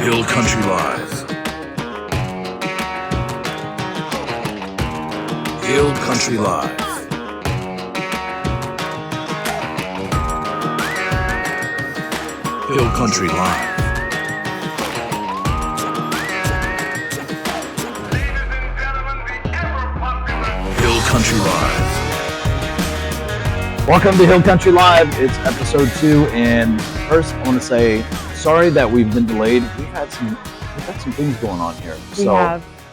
Hill Country Live. Hill Country Live. Hill Country Live. Hill Country Live. Welcome to Hill Country Live. It's episode 2, and first I want to say sorry that we've been delayed. We've got some things going on here.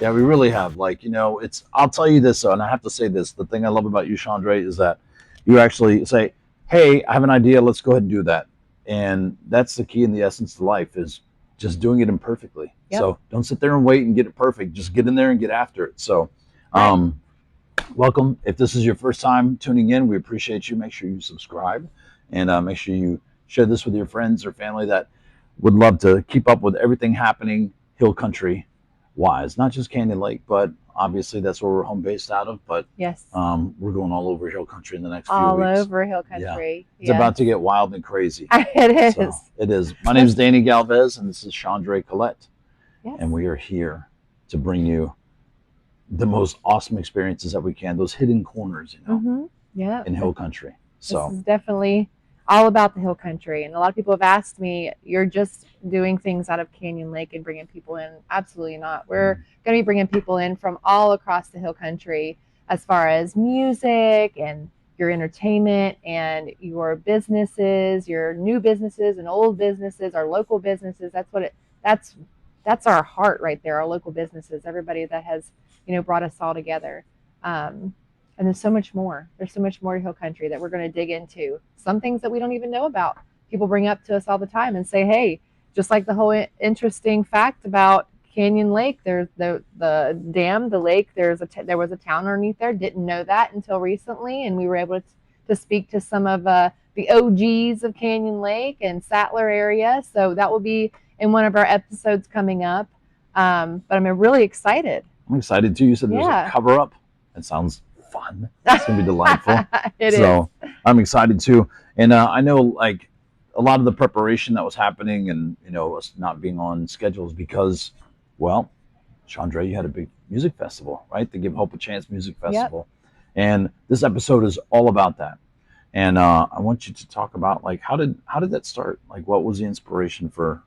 Yeah, we really have. I'll tell you this, and I have to say this. The thing I love about you, Chandre, is that you actually say, hey, I have an idea, let's go ahead and do that. And that's the key and the essence of life, is just doing it imperfectly. Yep. So don't sit there and wait and get it perfect. Just get in there and get after it. So welcome. If this is your first time tuning in, we appreciate you. Make sure you subscribe, and make sure you share this with your friends or family that would love to keep up with everything happening Hill Country wise. Not just Canyon Lake, but obviously that's where we're home based out of. But yes, we're going all over Hill Country in the next few all weeks. over Hill Country. Yeah. It's about to get wild and crazy. It is. So, it is. My name is Danny Galvez, and this is Chandre Collette. Yes. And we are here to bring you the most awesome experiences that we can, those hidden corners, in Hill Country. So this is definitely all about the Hill Country. And a lot of people have asked me, you're just doing things out of Canyon Lake and bringing people in. Absolutely not. We're going to be bringing people in from all across the Hill Country as far as music and your entertainment and your businesses, your new businesses and old businesses, our local businesses. That's our heart right there, our local businesses, everybody that has, brought us all together. And there's so much more. There's so much more to Hill Country that we're going to dig into. Some things that we don't even know about. People bring up to us all the time and say, hey, just like the whole interesting fact about Canyon Lake, there's the dam, the lake, there was a town underneath there. Didn't know that until recently. And we were able to speak to some of the OGs of Canyon Lake and Sattler area. So that will be in one of our episodes coming up. But I'm really excited. I'm excited too. You said there's a cover up. It sounds fun. It's gonna be delightful. It is. So I'm excited too. And I know like a lot of the preparation that was happening and us not being on schedules because, well, Chandre, you had a big music festival, right? The Give Hope a Chance Music Festival. Yep. And this episode is all about that. And I want you to talk about like how did that start? Like what was the inspiration for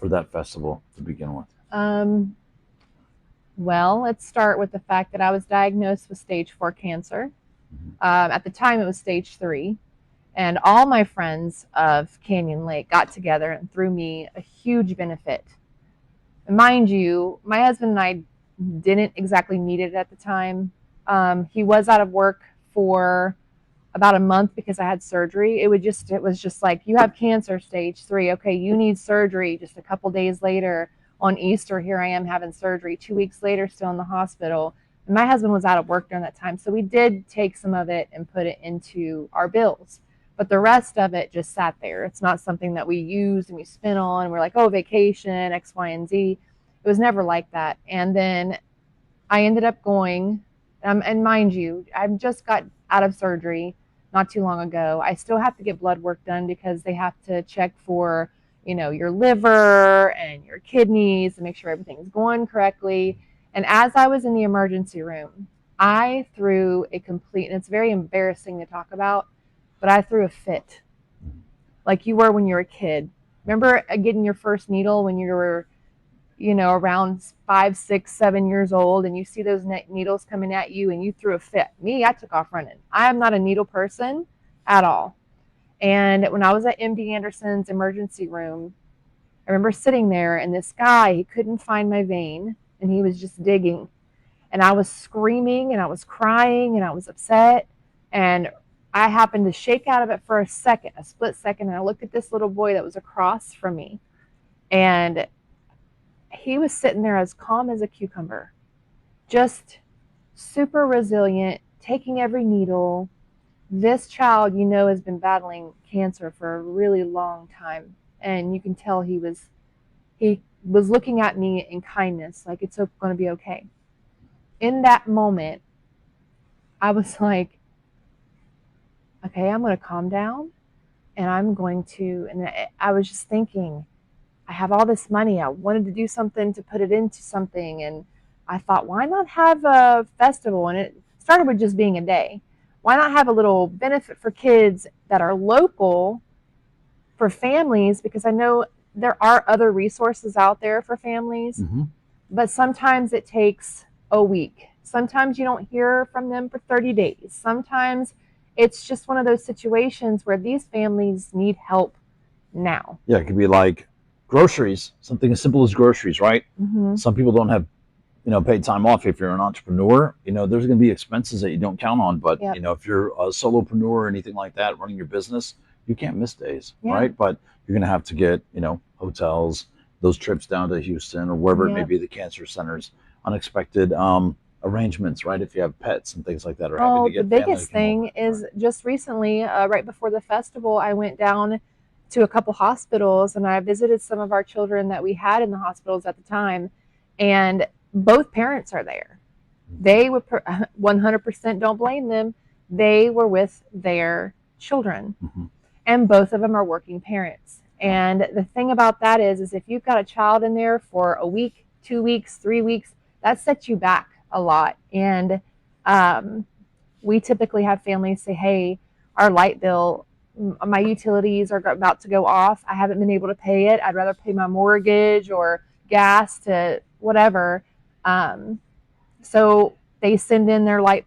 that festival to begin with? Well, let's start with the fact that I was diagnosed with stage 4 cancer. At the time, it was stage 3. And all my friends of Canyon Lake got together and threw me a huge benefit. And mind you, my husband and I didn't exactly need it at the time. He was out of work for about a month because I had surgery. It was just like, you have cancer, stage 3. Okay, you need surgery. Just a couple days later, on Easter, here I am having surgery. 2 weeks later, still in the hospital. And my husband was out of work during that time. So we did take some of it and put it into our bills. But the rest of it just sat there. It's not something that we used and we spent on. We're like, oh, vacation, X, Y, and Z. It was never like that. And then I ended up going, and mind you, I just got out of surgery not too long ago. I still have to get blood work done because they have to check for your liver and your kidneys and make sure everything's going correctly. And as I was in the emergency room, I threw a complete, and it's very embarrassing to talk about, but I threw a fit. Like you were when you were a kid. Remember getting your first needle when you were, around 5, 6, 7 years old, and you see those needles coming at you and you threw a fit. Me, I took off running. I am not a needle person at all. And when I was at MD Anderson's emergency room, I remember sitting there and this guy, he couldn't find my vein and he was just digging. And I was screaming and I was crying and I was upset. And I happened to shake out of it for a split second. And I looked at this little boy that was across from me. And he was sitting there as calm as a cucumber, just super resilient, taking every needle. This child, has been battling cancer for a really long time. And you can tell he was looking at me in kindness, like it's going to be okay. In that moment, I was like, okay, I'm going to calm down and I'm going to, and I was just thinking, I have all this money. I wanted to do something to put it into something. And I thought, why not have a festival? And it started with just being a day. Why not have a little benefit for kids that are local for families? Because I know there are other resources out there for families, but sometimes it takes a week. Sometimes you don't hear from them for 30 days. Sometimes it's just one of those situations where these families need help now. Yeah, it could be like groceries, something as simple as groceries, right? Some people don't have, paid time off. If you're an entrepreneur, there's going to be expenses that you don't count on. But, Yep. if you're a solopreneur or anything like that, running your business, you can't miss days, Yeah. right? But you're going to have to get, hotels, those trips down to Houston or wherever it may Yep. be, the cancer centers, unexpected arrangements, right? If you have pets and things like that, or having to Oh, get the family biggest to come thing over. is just recently, right before the festival, I went down to a couple hospitals and I visited some of our children that we had in the hospitals at the time, and both parents are there. They would 100% don't blame them. They were with their children, and both of them are working parents. And the thing about that is if you've got a child in there for a week, 2 weeks, 3 weeks, that sets you back a lot. And we typically have families say, hey, our light bill, my utilities are about to go off. I haven't been able to pay it. I'd rather pay my mortgage or gas to whatever. So they send in their light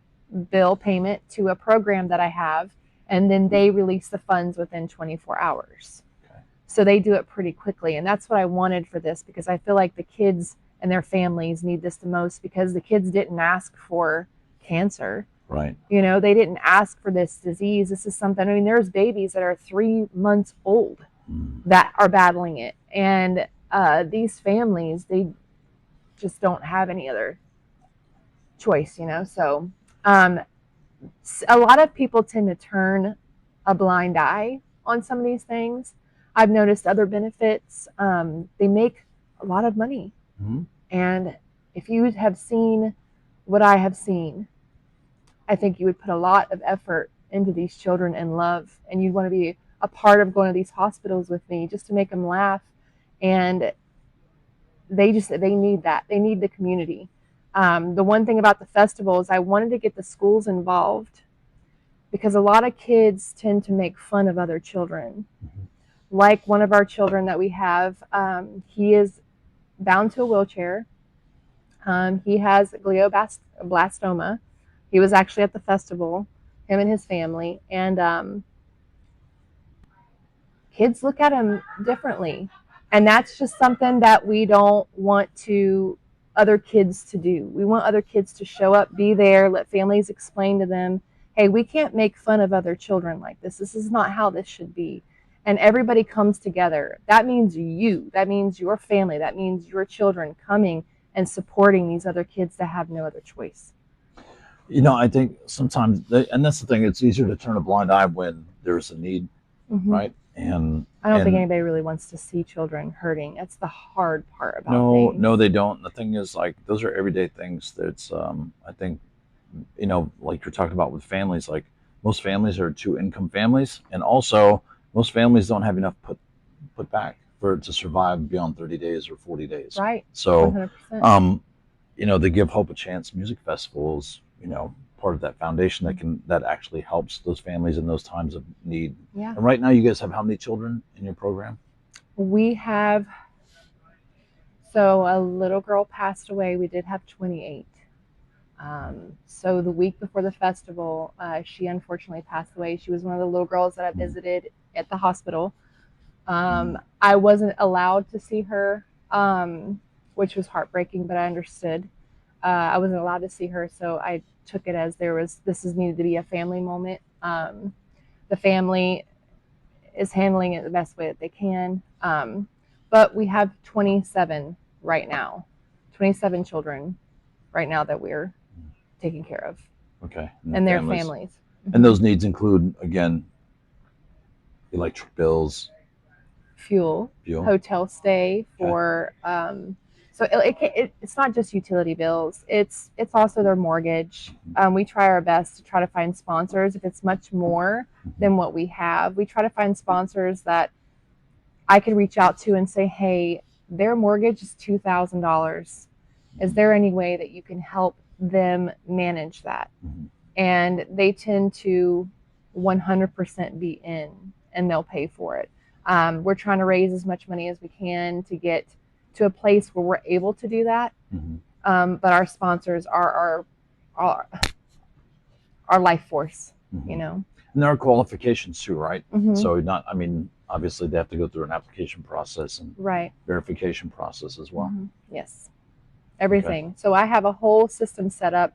bill payment to a program that I have, and then they release the funds within 24 hours. Okay. So they do it pretty quickly. And that's what I wanted for this, because I feel like the kids and their families need this the most, because the kids didn't ask for cancer. Right. They didn't ask for this disease. This is something, there's babies that are 3 months old that are battling it. And these families, they just don't have any other choice, So a lot of people tend to turn a blind eye on some of these things. I've noticed other benefits. They make a lot of money. And if you have seen what I have seen, I think you would put a lot of effort into these children and love, and you'd want to be a part of going to these hospitals with me just to make them laugh. And they need that. They need the community. The one thing about the festival is I wanted to get the schools involved, because a lot of kids tend to make fun of other children. Like one of our children that we have, he is bound to a wheelchair. He has glioblastoma. He was actually at the festival, him and his family, and kids look at him differently. And that's just something that we don't want other kids to do. We want other kids to show up, be there, let families explain to them, hey, we can't make fun of other children like this. This is not how this should be. And everybody comes together. That means you. That means your family. That means your children coming and supporting these other kids that have no other choice. I think sometimes, and that's the thing, it's easier to turn a blind eye when there's a need, right? And I don't think anybody really wants to see children hurting. That's the hard part about things. No, they don't. The thing is, like, those are everyday things that's, I think, like you're talking about with families, like most families are 2-income families, and also most families don't have enough put back for it to survive beyond 30 days or 40 days. Right. So, 100%. The Give Hope a Chance music festivals, part of that foundation that actually helps those families in those times of need. Yeah. And right now, you guys have how many children in your program? We have, so a little girl passed away. We did have 28. So the week before the festival, she unfortunately passed away. She was one of the little girls that I visited at the hospital. I wasn't allowed to see her, which was heartbreaking, but I understood. I wasn't allowed to see her, so I took it as this needed to be a family moment. The family is handling it the best way that they can. But we have 27 right now, 27 children right now that we're taking care of. Okay. And their families. And those needs include, again, electric bills, fuel, hotel stay for, so it's not just utility bills. It's also their mortgage. We try our best to try to find sponsors. If it's much more than what we have, we try to find sponsors that I could reach out to and say, hey, their mortgage is $2,000. Is there any way that you can help them manage that? Mhm. And they tend to 100% be in, and they'll pay for it. We're trying to raise as much money as we can to get to a place where we're able to do that. Mhm. But our sponsors are our life force, Mhm. you know. And there are qualifications too, right? Mhm. So I mean, obviously they have to go through an application process and Right. verification process as well. Mhm. Yes. Everything. So I have a whole system set up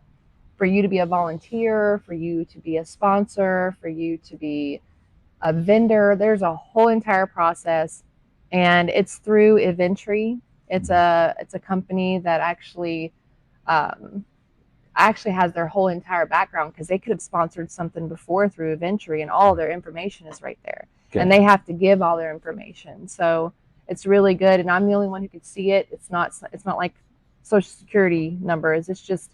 for you to be a volunteer, for you to be a sponsor, for you to be a vendor. There's a whole entire process, and it's through Eventry. It's a company that actually has their whole entire background, because they could have sponsored something before through Eventry, and all their information is right there. Okay. And they have to give all their information. So it's really good, and I'm the only one who could see it. It's not like Social Security numbers. It's just,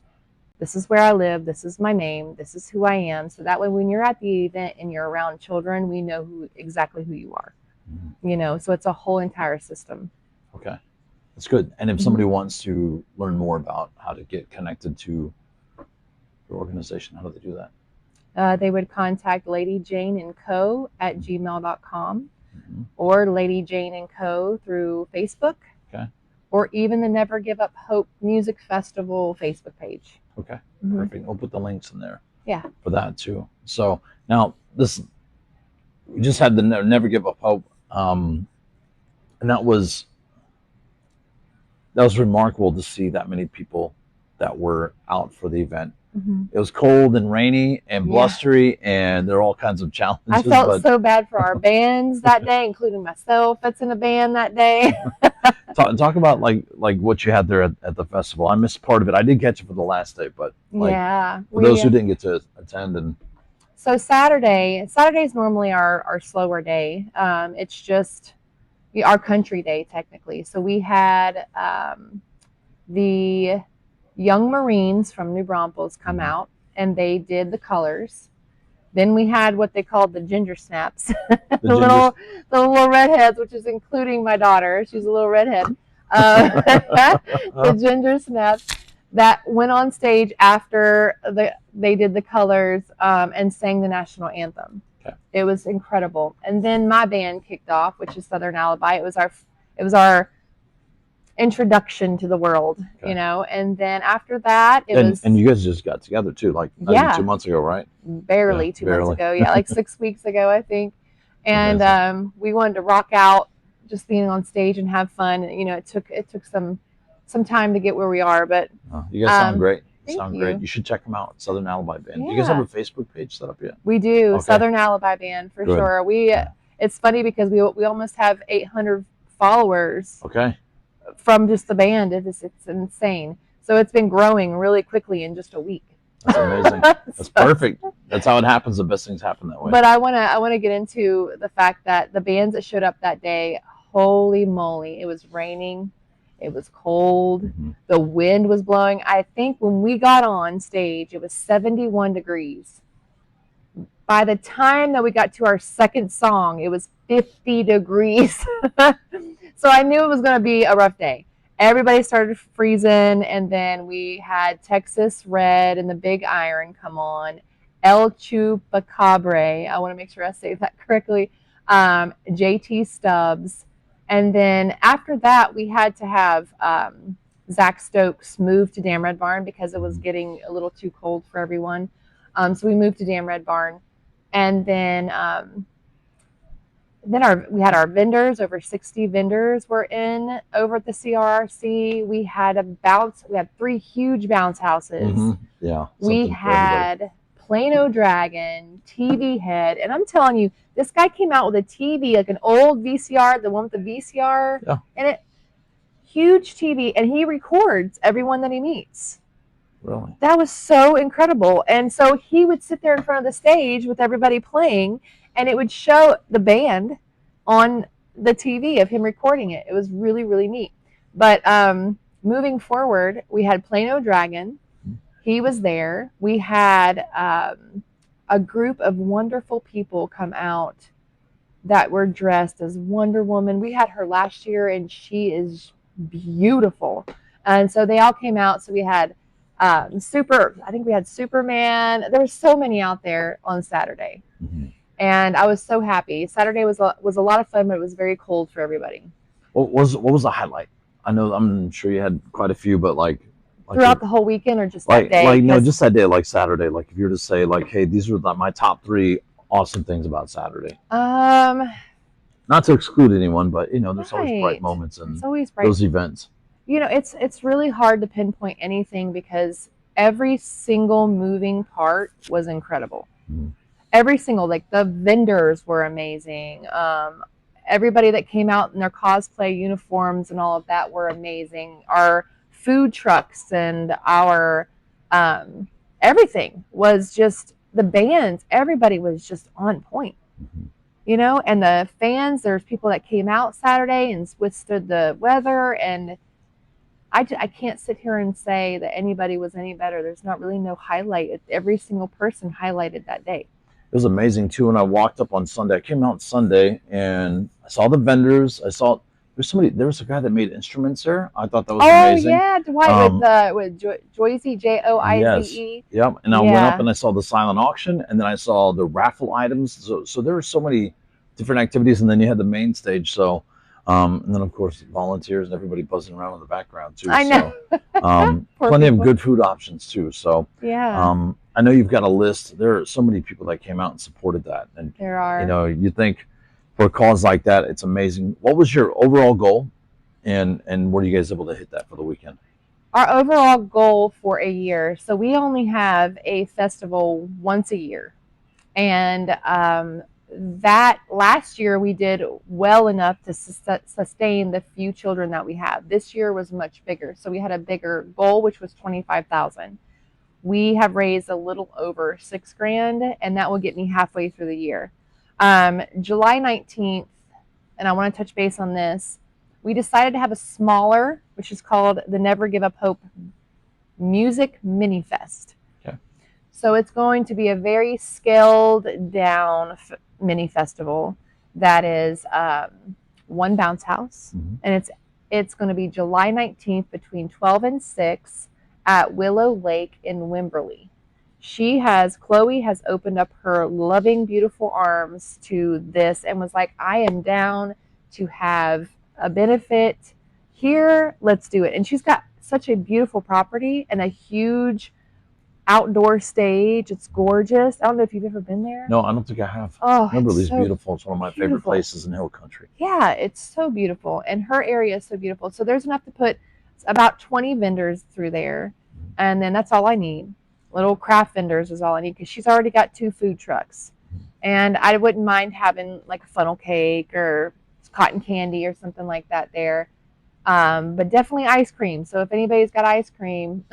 this is where I live, this is my name, this is who I am. So that way when you're at the event and you're around children, we know exactly who you are. Mhm. You know, so it's a whole entire system. Okay, that's good. And if somebody wants to learn more about how to get connected to your organization, how do they do that? They would contact Lady Jane and Co. at gmail.com, Mhm. or Lady Jane and Co. through Facebook. Okay. Or even the Never Give Up Hope Music Festival Facebook page. Okay, Mhm. perfect. We'll put the links in there. Yeah. For that too. So now we just had the Never Give Up Hope, and that was remarkable to see that many people that were out for the event. Mhm. It was cold and rainy and Yeah. blustery, and there are all kinds of challenges. I felt so bad for our bands that day, including myself that's in a band that day. Talk about like what you had there at the festival. I missed part of it. I did catch it for the last day, but Yeah. for those who didn't get to attend. And so Saturday's normally our slower day. It's just our country day technically. So we had the young Marines from New Braunfels come out, and they did the colors. Then we had what they called the ginger snaps, the little redheads, which is including my daughter. She's a little redhead. The ginger snaps that went on stage after they did the colors and sang the national anthem. Okay. It was incredible. And then my band kicked off, which is Southern Alibi. It was our introduction to the world, Okay. you know. And then after that, and you guys just got together too, like Yeah. 2 months ago, right? barely 2 months ago. Yeah, like 6 weeks ago, I think. And we wanted to rock out, just being on stage and have fun. You know, it took some time to get where we are, but You guys sound great. thank Great. you. You should check them out. Southern Alibi Band. Do you guys have Yeah. a Facebook page set up yet? We do. Okay. Southern Alibi Band for Good. sure. It's funny because we almost have 800 followers Okay. from just the band. It's insane. So it's been growing really quickly in just a week. That's amazing. That's perfect. That's how it happens. The best things happen that way. But I wanna get into the fact that the bands that showed up that day, holy moly, it was raining, it was cold, Mhm. the wind was blowing. I think when we got on stage, it was 71 degrees. By the time that we got to our second song, it was 50 degrees. So I knew it was going to be a rough day. Everybody started freezing, and then we had Texas Red and the Big Iron come on, El Chupacabre, I want to make sure I say that correctly, JT Stubbs, and then after that we had to have Zach Stokes move to Damn Red Barn because it was getting a little too cold for everyone. So we moved to Damn Red Barn, and then we had our vendors. Over 60 vendors were in over at the CRRC. We had 3 huge bounce houses. Mhm. Yeah. We something for everybody. had Plano Dragon, TV Head, and I'm telling you, this guy came out with a TV, like an old VCR, the one with the VCR, Yeah. and it huge TV, and he records everyone that he meets. Really? That was so incredible. And so he would sit there in front of the stage with everybody playing, and it would show the band on the TV of him recording it. It was really, really neat. But moving forward, we had Plano Dragon. He was there. We had a group of wonderful people come out that were dressed as Wonder Woman. We had her last year, and she is beautiful. And so they all came out. So we had I think we had Superman. There were so many out there on Saturday. Mm-hmm. And I was so happy. Saturday was a lot of fun, but it was very cold for everybody. What was the highlight? I know I'm sure you had quite a few, but like Throughout the whole weekend or just that day? Like no, just that day, like Saturday. Like if you were to say like, hey, these are my top 3 awesome things about Saturday. Not to exclude anyone, but there's always bright moments and those events. It's really hard to pinpoint anything because every single moving part was incredible. Mm-hmm. Every single, like the vendors were amazing. Everybody that came out in their cosplay uniforms and all of that were amazing. Our food trucks and our everything was just, the bands, everybody was just on point. Mm-hmm. And the fans, there's people that came out Saturday and withstood the weather, and I can't sit here and say that anybody was any better. There's not really no highlight. Every single person highlighted that day. It was amazing too. When I walked up on Sunday, I came out Sunday and I saw the vendors. I saw there was a guy that made instruments there. I thought that was amazing. Oh yeah, Dwight with Joyce, Joize. Yes. Yep. And I went up and I saw the silent auction, and then I saw the raffle items. So there were so many different activities, and then you had the main stage. So and then of course volunteers and everybody buzzing around in the background too. I know. So plenty of good food options too. So yeah. I know you've got a list. There are so many people that came out and supported that, and there are. You think for a cause like that, it's amazing. What was your overall goal, and were you guys able to hit that for the weekend? Our overall goal for a year. So we only have a festival once a year, and that last year we did well enough to sustain the few children that we have. This year was much bigger, so we had a bigger goal, which was $25,000. We have raised a little over $6,000, and that will get me halfway through the year. July 19th, and I want to touch base on this, we decided to have a smaller, which is called the Never Give Up Hope Music Mini Fest. Okay. So it's going to be a very scaled down mini festival that is one bounce house, mm-hmm. and it's going to be July 19th between 12 and 6 at Willow Lake in Wimberley. Chloe has opened up her loving, beautiful arms to this and was like, I am down to have a benefit here. Let's do it. And she's got such a beautiful property and a huge outdoor stage. It's gorgeous. I don't know if you've ever been there. No, I don't think I have. Oh, Wimberley's so beautiful. It's one of my favorite places in Hill Country. Yeah, it's so beautiful. And her area is so beautiful. So there's enough to put about 20 vendors through there. Mm-hmm. And then that's all I need. Little craft vendors is all I need because she's already got 2 food trucks. Mm-hmm. And I wouldn't mind having like a funnel cake or cotton candy or something like that there. But definitely ice cream. So if anybody's got ice cream,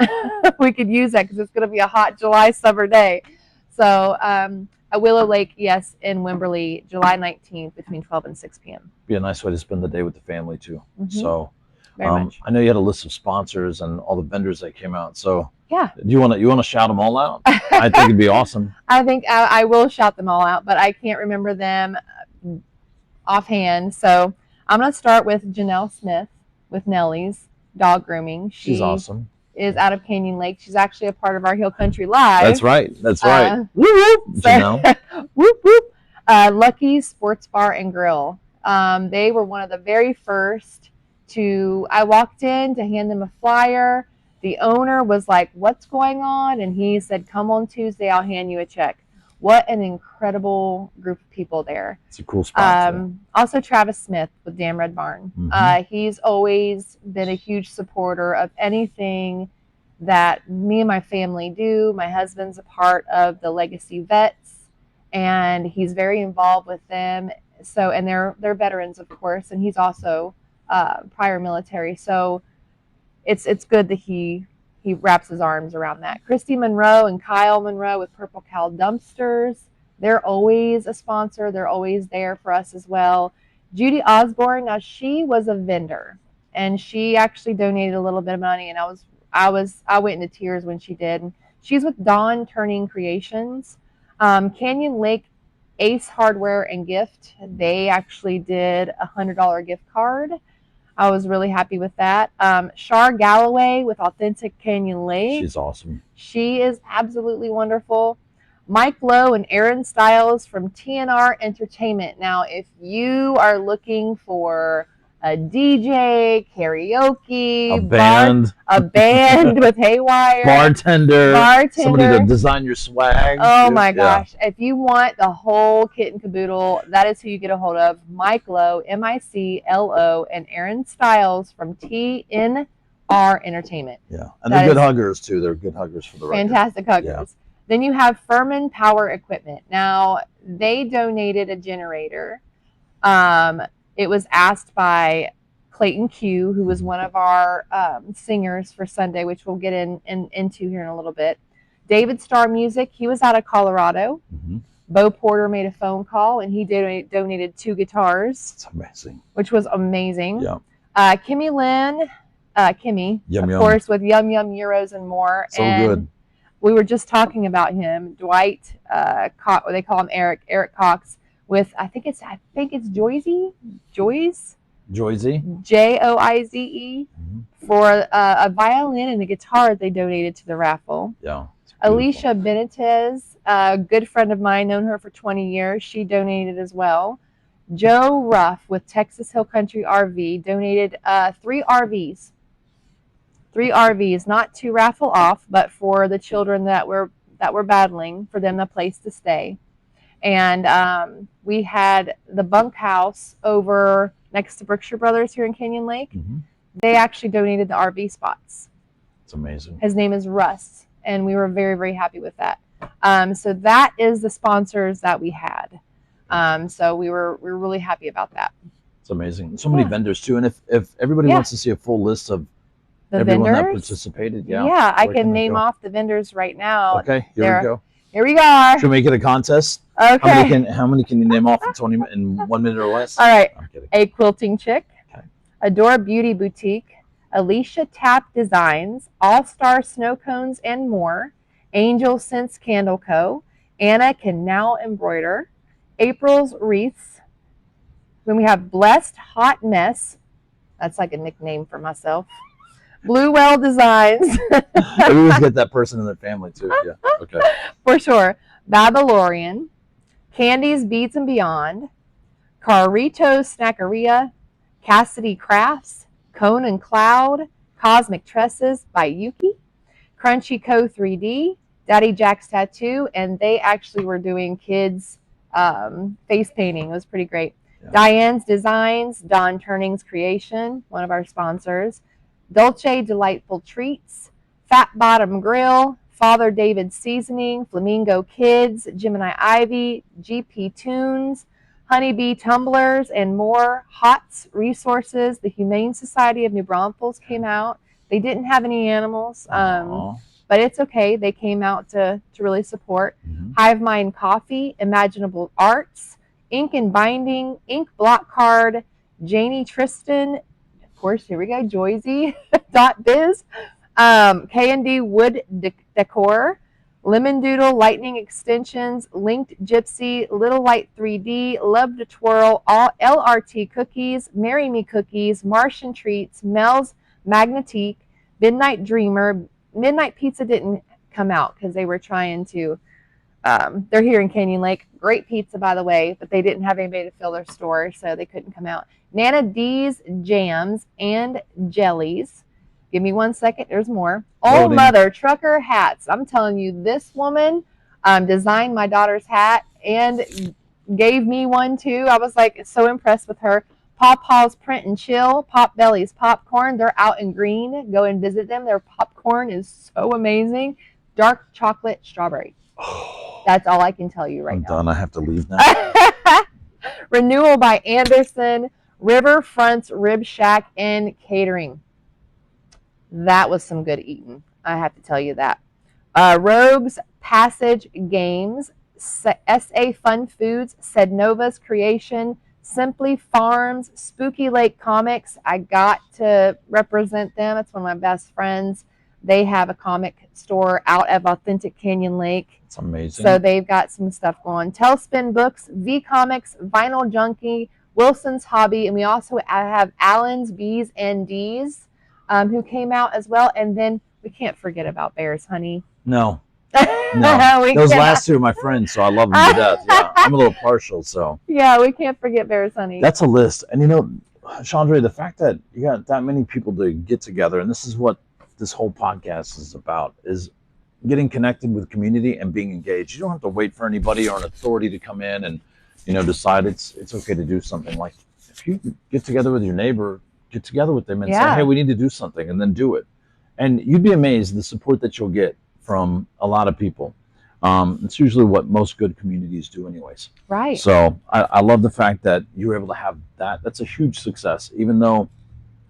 we could use that because it's going to be a hot July summer day. So at Willow Lake, yes, in Wimberley, July 19th between 12 and 6 p.m. Be a nice way to spend the day with the family too. Mm-hmm. So very much. I know you had a list of sponsors and all the vendors that came out. So yeah, do you want to shout them all out? I think it'd be awesome. I think I will shout them all out, but I can't remember them offhand. So I'm going to start with Janelle Smith with Nellie's Dog Grooming. She's awesome. Is out of Canyon Lake. She's actually a part of our Hill Country Live. That's right. Whoop, whoop, Janelle. Whoop, whoop. Lucky's Sports Bar and Grill. They were one of the very first I walked in to hand them a flyer. The owner was like, what's going on? And he said, come on Tuesday, I'll hand you a check. What an incredible group of people there. It's a cool spot. Also Travis Smith with Damn Red Barn. Mm-hmm. He's always been a huge supporter of anything that me and my family do. My husband's a part of the Legacy Vets, and he's very involved with them. So, and they're veterans, of course, and he's also prior military. So it's good that he wraps his arms around that. Christy Monroe and Kyle Monroe with Purple Cow Dumpsters. They're always a sponsor. They're always there for us as well. Judy Osborne, now she was a vendor, and she actually donated a little bit of money, and I went into tears when she did. She's with Dawn Turning Creations. Canyon Lake Ace Hardware and Gift. They actually did a $100 gift card. I was really happy with that. Char Galloway with Authentic Canyon Lake. She's awesome. She is absolutely wonderful. Mike Lowe and Aaron Stiles from TNR Entertainment. Now, if you are looking for a DJ, karaoke, A band. a band with Haywire, Bartender. Somebody to design your swag. Oh my gosh. If you want the whole kit and caboodle, that is who you get a hold of. Mike Lowe, MICLO, and Aaron Stiles from TNR Entertainment. Yeah. And they're good huggers too. They're good huggers for the record. Fantastic huggers. Yeah. Then you have Furman Power Equipment. Now, they donated a generator. It was asked by Clayton Q, who was one of our singers for Sunday, which we'll get into here in a little bit. David Starr Music, he was out of Colorado. Mm-hmm. Bo Porter made a phone call, and he donated 2 guitars. It's amazing. Which was amazing. Yeah. Kimmy Lynn, Kimmy, Yum, of course, with Yum Yum Euros and more. So and good. We were just talking about him, Dwight, they call him Eric Cox, with I think it's Joyzy, Joyzy, Joize, for a violin and a guitar they donated to the raffle. Yeah. Alicia Benitez, a good friend of mine, known her for 20 years, she donated as well. Joe Ruff with Texas Hill Country RV donated 3 RVs. 3 RVs, not to raffle off, but for the children that were battling, for them a place to stay. And we had the bunkhouse over next to Berkshire Brothers here in Canyon Lake. Mm-hmm. They actually donated the RV spots. It's amazing. His name is Russ, and we were very, very happy with that. So that is the sponsors that we had. So we were really happy about that. It's amazing. So many vendors too. And if everybody wants to see a full list of everyone that participated, I can name off the vendors right now. Okay, here we go. Here we go. Should we make it a contest? Okay. How many can you name off in 1 minute or less? All right. I'm kidding. A Quilting Chick. Okay. Adore Beauty Boutique. Alicia Tapp Designs. All Star Snow Cones and more. Angel Scents Candle Co. Anna Can Now Embroider. April's Wreaths. Then we have Blessed Hot Mess. That's like a nickname for myself. Blue Well Designs. I always get that person in their family too. Yeah. Okay. For sure. Babylorian. Candies, Beads, and Beyond. Carritos Snackeria. Cassidy Crafts. Cone and Cloud. Cosmic Tresses by Yuki. Crunchy Co. 3D. Daddy Jack's Tattoo. And they actually were doing kids' face painting. It was pretty great. Yeah. Diane's Designs. Don Turning's Creation. One of our sponsors. Dolce Delightful Treats, Fat Bottom Grill, Father David's Seasoning, Flamingo Kids, Gemini Ivy, GP Tunes, Honeybee Tumblers, and more. HOTS Resources, the Humane Society of New Braunfels came out. They didn't have any animals, but it's okay. They came out to really support. Mm-hmm. Hive Mind Coffee, Imaginable Arts, Ink and Binding, Ink Block Card, Janie Tristan, of course, here we go, Joyzy.biz, K&D Wood Decor, Lemon Doodle Lightning Extensions, Linked Gypsy, Little Light 3D, Love to Twirl, all LRT Cookies, Marry Me Cookies, Martian Treats, Mel's Magnetique, Midnight Dreamer. Midnight Pizza didn't come out because they were trying to, they're here in Canyon Lake. Great pizza, by the way, but they didn't have anybody to fill their store, so they couldn't come out. Nana D's Jams and Jellies. Give me 1 second. There's more. Old Mother Trucker Hats. I'm telling you, this woman designed my daughter's hat and gave me one too. I was like so impressed with her. Pawpaw's Print and Chill. Pop Belly's Popcorn. They're out in Green. Go and visit them. Their popcorn is so amazing. Dark chocolate strawberry. That's all I can tell you right now. I'm done. I have to leave now. Renewal by Anderson. Riverfront's Rib Shack and Catering. That was some good eating. I have to tell you that. Rogues Passage Games. SA Fun Foods. Sednova's Creation. Simply Farms. Spooky Lake Comics. I got to represent them. It's one of my best friends. They have a comic store out of Authentic Canyon Lake. It's amazing. So they've got some stuff going. Tailspin Books, V Comics, Vinyl Junkie, Wilson's Hobby, and we also have Allen's B's and D's, who came out as well. And then we can't forget about Bears, honey. No. Those cannot. last two are my friends, so I love them to death. Yeah, I'm a little partial, so. Yeah, we can't forget Bears, honey. That's a list. And Chandre, the fact that you got that many people to get together, and this is what this whole podcast is about, is getting connected with community and being engaged. You don't have to wait for anybody or an authority to come in and, decide it's okay to do something. Like, if you get together with your neighbor, get together with them and say, hey, we need to do something, and then do it. And you'd be amazed the support that you'll get from a lot of people. It's usually what most good communities do anyways. Right. So I love the fact that you were able to have that. That's a huge success, even though,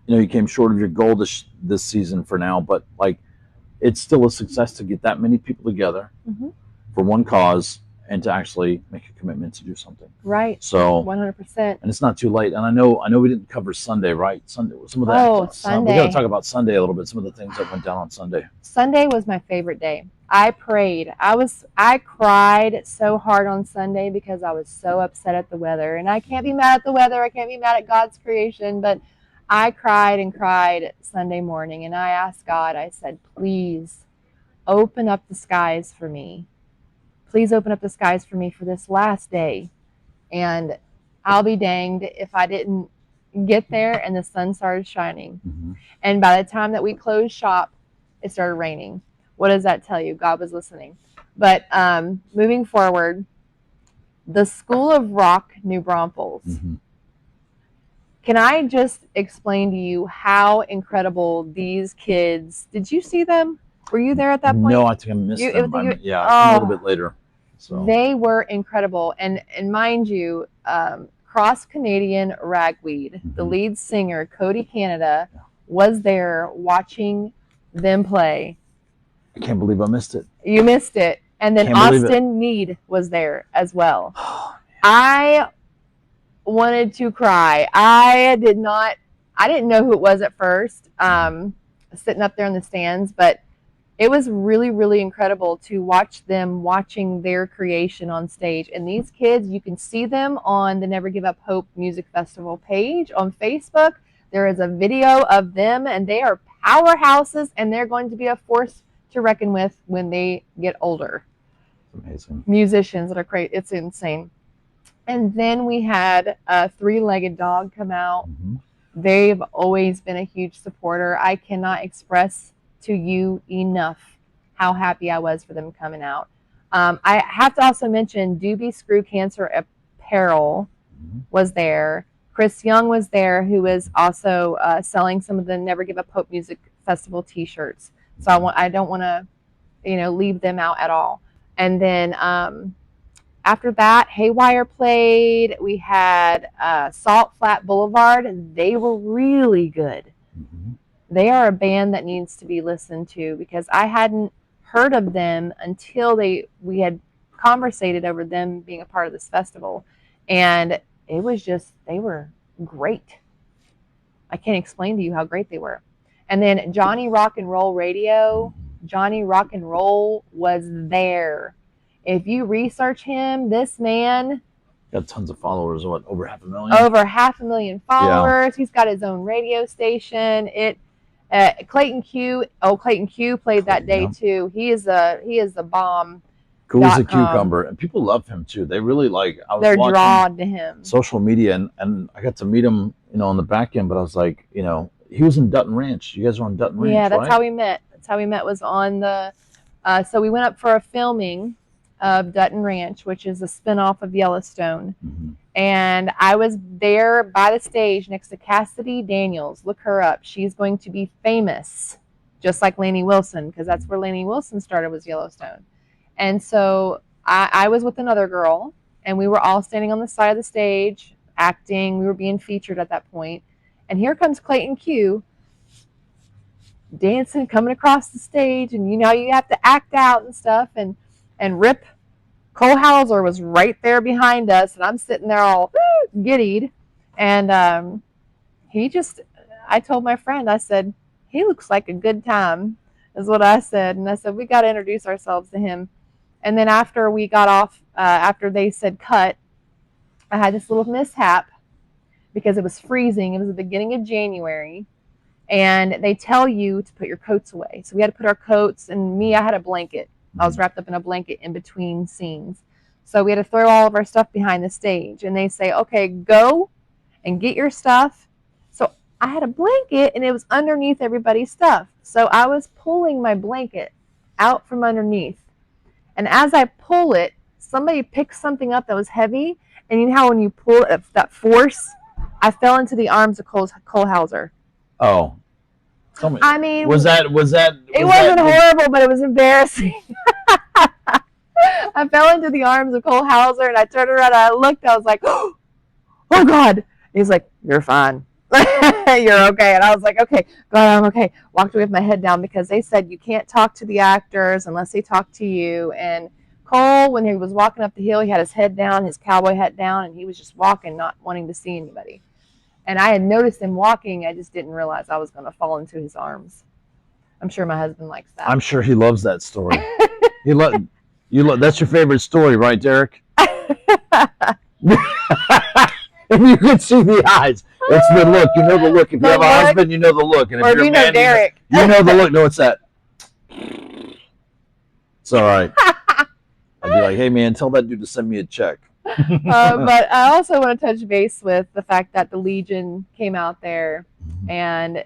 you came short of your goal this season for now, but like, it's still a success to get that many people together for one cause and to actually make a commitment to do something. Right. So 100%. And it's not too late. And I know we didn't cover Sunday, right? Sunday, some of that. Sunday. We got to talk about Sunday a little bit. Some of the things that went down on Sunday. Sunday was my favorite day. I prayed. I cried so hard on Sunday because I was so upset at the weather. And I can't be mad at the weather. I can't be mad at God's creation. But I cried and cried Sunday morning. And I asked God, I said, please open up the skies for me. Please open up the skies for me for this last day. And I'll be danged if I didn't get there and the sun started shining. And by the time that we closed shop, it started raining. What does that tell you? God was listening. But moving forward, the School of Rock, New Braunfels. Can I just explain to you how incredible these kids? Did you see them? Were you there at that point? No, I think I missed them. A little bit later. So they were incredible, and mind you, Cross Canadian Ragweed, the lead singer Cody Canada, was there watching them play. I can't believe I missed it. You missed it, and then Austin Meade was there as well. I wanted to cry. I didn't know who it was at first, sitting up there in the stands, but it was really, really incredible to watch them watching their creation on stage. And these kids, you can see them on the Never Give Up Hope Music Festival page on Facebook. There is a video of them, and they are powerhouses, and they're going to be a force to reckon with when they get older. Amazing. Musicians that are crazy. It's insane. And then we had a Three-Legged Dog come out. They've always been a huge supporter. I cannot express to you enough how happy I was for them coming out. I have to also mention Doobie Screw Cancer Apparel was there. Chris Young was there, who was also selling some of the Never Give Up Hope Music Festival t-shirts. So I don't want to, leave them out at all. And then after that, Haywire played. We had Salt Flat Boulevard. They were really good. They are a band that needs to be listened to because I hadn't heard of them until we had conversated over them being a part of this festival. And it was they were great. I can't explain to you how great they were. And then Johnny Rock and Roll Radio, Johnny Rock and Roll was there. If you research him, this man got tons of followers. What, over 500,000? Over 500,000 followers. Yeah. He's got his own radio station. Clayton Q played that day too. He is a bomb. Cool as a cucumber, and people love him too. They really they're drawn to him. Social media, and I got to meet him, on the back end. But I was like, he was in Dutton Ranch. You guys were on Dutton Ranch, yeah, that's right? how we met. Was on the. So we went up for a filming of Dutton Ranch, which is a spinoff of Yellowstone. And I was there by the stage next to Cassidy Daniels. Look her up. She's going to be famous, just like Lainey Wilson, because that's where Lainey Wilson started, was Yellowstone. And so I was with another girl, and we were all standing on the side of the stage, acting. We were being featured at that point. And here comes Clayton Q, dancing, coming across the stage, and you have to act out and stuff. And Rip Cole Hauser was right there behind us, and I'm sitting there all giddied. And I told my friend, I said, he looks like a good time. is what I said. And I said, we got to introduce ourselves to him. And then after we got off, after they said cut, I had this little mishap because it was freezing. It was the beginning of January. And they tell you to put your coats away. So we had to put our coats, and I had a blanket. I was wrapped up in a blanket in between scenes. So we had to throw all of our stuff behind the stage. And they say, okay, go and get your stuff. So I had a blanket, and it was underneath everybody's stuff. So I was pulling my blanket out from underneath. And as I pull it, somebody picked something up that was heavy. And you know how when you pull it, that force, I fell into the arms of Cole Hauser. Oh, tell me. I mean, was that? It wasn't horrible, but it was embarrassing. I fell into the arms of Cole Hauser, and I turned around and I looked. I was like, oh God. He's like, you're fine. You're okay. And I was like, okay, God, I'm okay. Walked away with my head down because they said you can't talk to the actors unless they talk to you. And Cole, when he was walking up the hill, he had his head down, his cowboy hat down, and he was just walking, not wanting to see anybody. And I had noticed him walking. I just didn't realize I was going to fall into his arms. I'm sure my husband likes that. I'm sure he loves that story. That's your favorite story, right, Derek? If you could see the eyes, it's the look. You know the look. If you have a husband, you know the look. And if you're a man, Derek. You know the look. No, it's that. It's all right. I'd be like, hey, man, tell that dude to send me a check. But I also want to touch base with the fact that the Legion came out there, and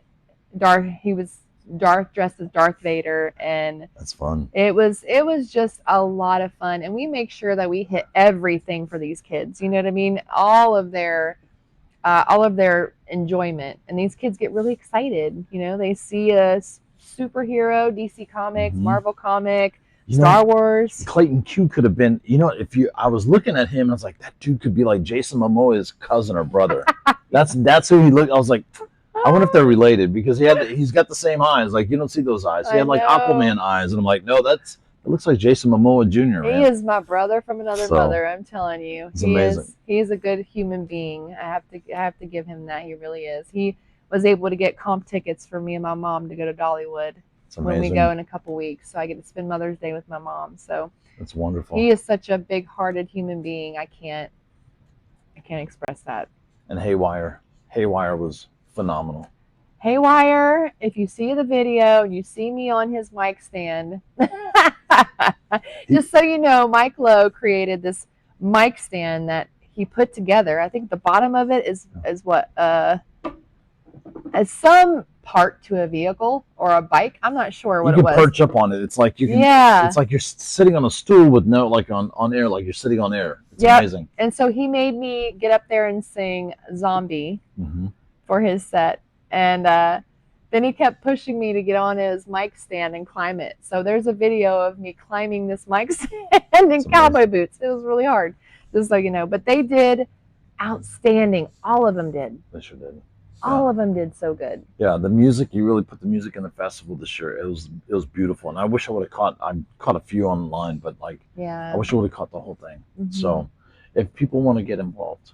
he was dressed as Darth Vader, and that's fun. It was just a lot of fun, and we make sure that we hit everything for these kids. You know what I mean? All of their enjoyment, and these kids get really excited. You know, they see a superhero, DC Comics, Marvel comic. Star Wars. Clayton Q could have been, I was looking at him and I was like, that dude could be like Jason Momoa's cousin or brother. That's who he looked. I was like, I wonder if they're related because he's got the same eyes. Like you don't see those eyes. He had like Aquaman eyes, and I'm like, no, it looks like Jason Momoa Jr. He is my brother from another mother. I'm telling you, it's amazing. He is a good human being. I have to give him that. He really is. He was able to get comp tickets for me and my mom to go to Dollywood. When we go in a couple weeks, so I get to spend Mother's Day with my mom. So that's wonderful. He is such a big-hearted human being. I can't express that. And Haywire was phenomenal. Haywire, if you see the video and you see me on his mic stand, just so you know, Mike Lowe created this mic stand that he put together. I think the bottom of it is what as some part to a vehicle or a bike. I'm not sure what it was. You can perch up on it. It's like it's like you're sitting on a stool with no, like on air, like you're sitting on air. It's amazing. And so he made me get up there and sing Zombie for his set. And then he kept pushing me to get on his mic stand and climb it. So there's a video of me climbing this mic stand in cowboy boots. It was really hard, just so you know. But they did outstanding. All of them did. They sure did. All of them did so good. Yeah, the music, you really put the music in the festival this year. It was beautiful. And I wish I would have I caught a few online, but I wish I would have caught the whole thing. So if people want to get involved,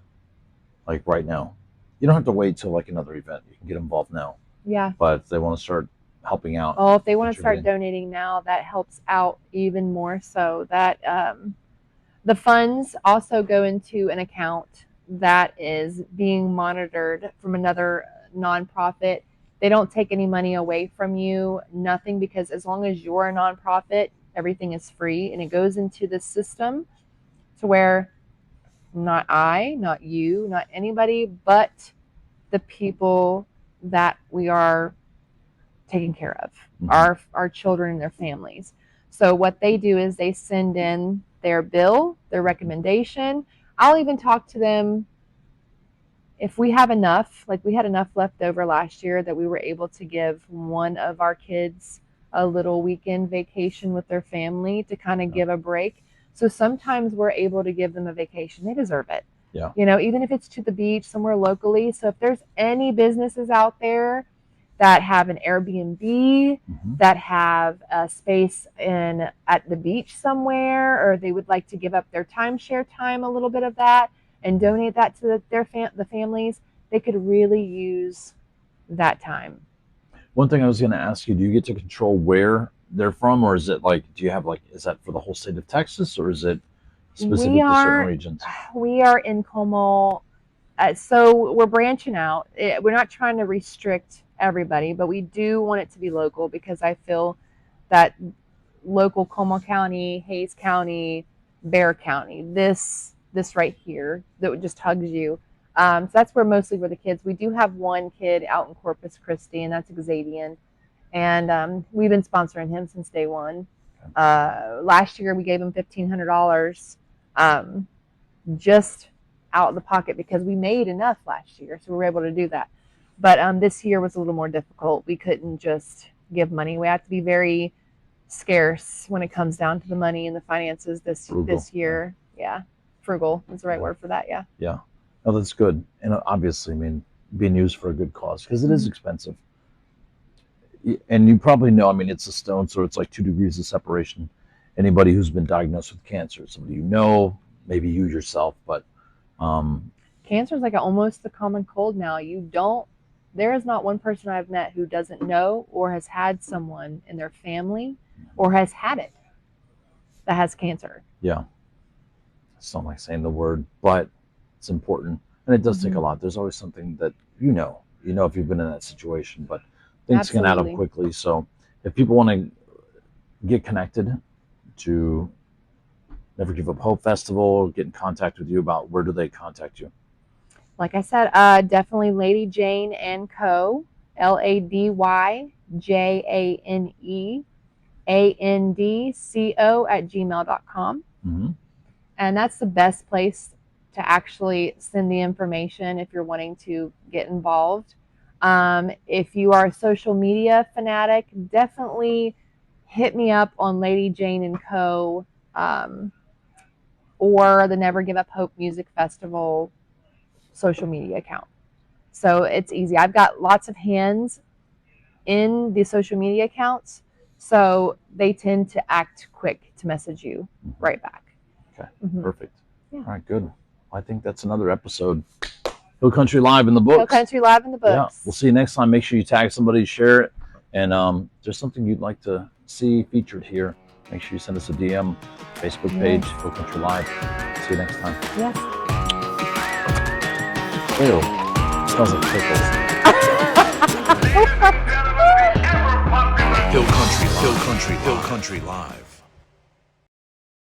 like right now, you don't have to wait till like another event. You can get involved now. Yeah. But if they want to start helping out. Oh, if they want to start donating now, that helps out even more so. That the funds also go into an account that is being monitored from another nonprofit. They don't take any money away from you, nothing, because as long as you're a nonprofit, everything is free, and it goes into the system to where not I, not you, not anybody, but the people that we are taking care of, our children and their families. So what they do is they send in their bill, their recommendation. I'll even talk to them if we have enough, like we had enough left over last year that we were able to give one of our kids a little weekend vacation with their family to kind of give a break. So sometimes we're able to give them a vacation. They deserve it. Yeah. You know, even if it's to the beach somewhere locally. So if there's any businesses out there that have an Airbnb, that have a space at the beach somewhere, or they would like to give up their timeshare time, a little bit of that, and donate that to the families, they could really use that time. One thing I was going to ask you, do you get to control where they're from, or is it like, do you have like, is that for the whole state of Texas, or is it specific We to certain are regions? we are in Como, so we're branching out. We're not trying to restrict everybody, but we do want it to be local because I feel that local Como County, Hayes County, Bear County, this right here that just hugs you. So that's where the kids. We do have one kid out in Corpus Christi, and that's Xavier, and we've been sponsoring him since day one. Last year we gave him $1,500 just out of the pocket because we made enough last year, so we were able to do that. But this year was a little more difficult. We couldn't just give money. We have to be very scarce when it comes down to the money and the finances this year. Yeah, frugal is the right word for that. Yeah. Yeah. Oh, that's good. And obviously, I mean, being used for a good cause because it is expensive. And you probably know, I mean, it's a stone, so it's like 2 degrees of separation. Anybody who's been diagnosed with cancer, somebody you know, maybe you yourself, but cancer is like almost the common cold now. There is not one person I've met who doesn't know or has had someone in their family or has had it that has cancer. Yeah. It's not like saying the word, but it's important. And it does take a lot. There's always something that you know if you've been in that situation, but things can add up quickly. So if people want to get connected to Never Give Up Hope Festival, get in contact with you, about where do they contact you? Like I said, definitely Lady Jane and Co. LadyJaneandco@gmail.com. And that's the best place to actually send the information if you're wanting to get involved. If you are a social media fanatic, definitely hit me up on Lady Jane and Co. Or the Never Give Up Hope Music Festival social media account. So it's easy. I've got lots of hands in the social media accounts, so they tend to act quick to message you right back. Okay, perfect. Yeah. All right, good. Well, I think that's another episode. Hill Country Live in the books. Hill Country Live in the books. Yeah, we'll see you next time. Make sure you tag somebody, share it, and if there's something you'd like to see featured here, make sure you send us a DM, Facebook page, Hill Country Live. See you next time. Yes. Ew, smells like pickles. Hill Country Live.